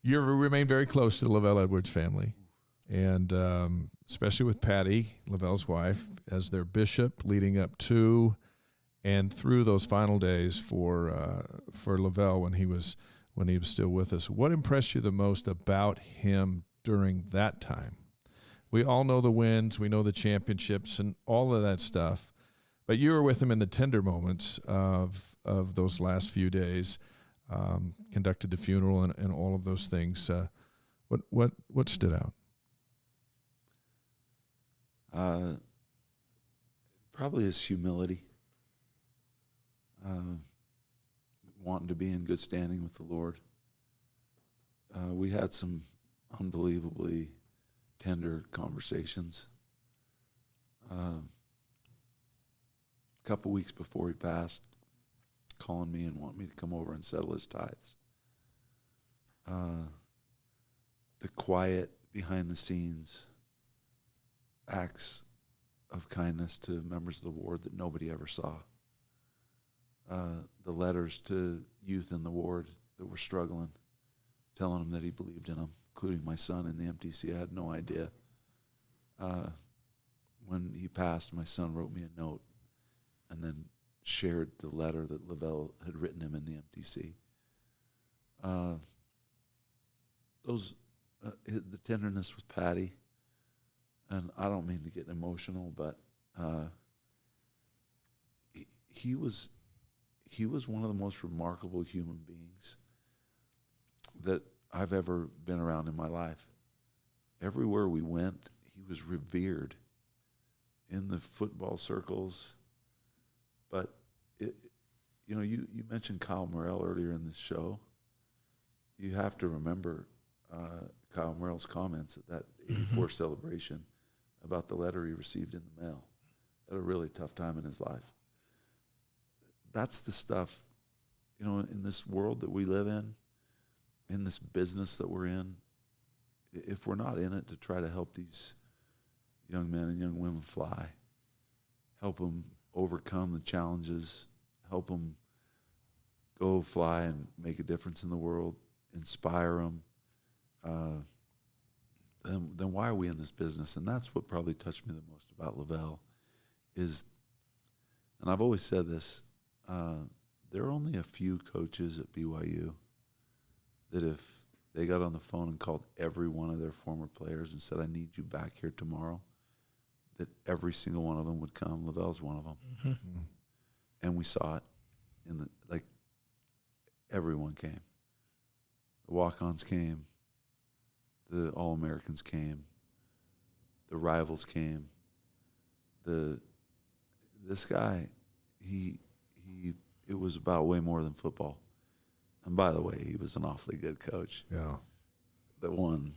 You remain very close to the LaVell Edwards family, and especially with Patty, LaVell's wife, as their bishop, leading up to and through those final days for LaVell when he was still with us. What impressed you the most about him during that time? We all know the wins, we know the championships, and all of that stuff. But you were with him in the tender moments of those last few days. Conducted the funeral and all of those things. What stood out? Probably his humility, wanting to be in good standing with the Lord. We had some unbelievably tender conversations. A couple weeks before he passed, calling me and wanting me to come over and settle his tithes. The quiet, behind-the-scenes acts of kindness to members of the ward that nobody ever saw. The letters to youth in the ward that were struggling, telling them that he believed in them, including my son in the MTC. I had no idea. When he passed, my son wrote me a note and then shared the letter that LaVell had written him in the MTC. The tenderness with Patty, and I don't mean to get emotional, but he was one of the most remarkable human beings that I've ever been around in my life. Everywhere we went, he was revered in the football circles. But you mentioned Kyle Morrell earlier in this show. You have to remember Kyle Morrell's comments at that 84 celebration about the letter he received in the mail at a really tough time in his life. That's the stuff, in this world that we live in this business that we're in, if we're not in it to try to help these young men and young women fly, help them overcome the challenges, help them go fly and make a difference in the world, inspire them, then why are we in this business? And that's what probably touched me the most about LaVell is, and I've always said this, there are only a few coaches at BYU that if they got on the phone and called every one of their former players and said, I need you back here tomorrow, that every single one of them would come. LaVell's one of them. Mm-hmm. And we saw it everyone came. The walk-ons came. The All-Americans came. The rivals came. This guy, it was about way more than football. And by the way, he was an awfully good coach. Yeah. That won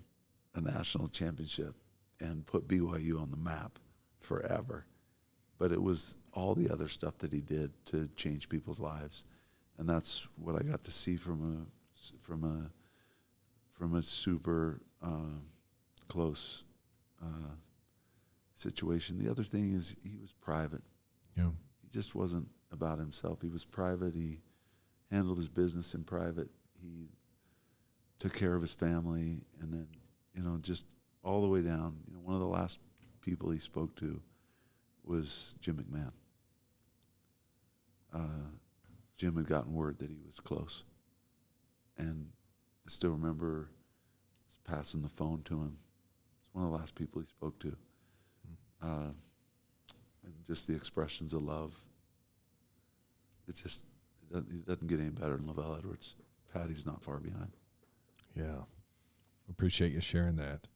a national championship and put BYU on the map forever. But it was all the other stuff that he did to change people's lives. And that's what I got to see from a super close situation. The other thing is he was private. Yeah. He just wasn't about himself. He was private. He handled his business in private. He took care of his family, and then, just all the way down. One of the last people he spoke to was Jim McMahon. Jim had gotten word that he was close, and I still remember passing the phone to him. It's one of the last people he spoke to. And just the expressions of love. It doesn't get any better than LaVell Edwards. Patty's not far behind. Yeah. Appreciate you sharing that.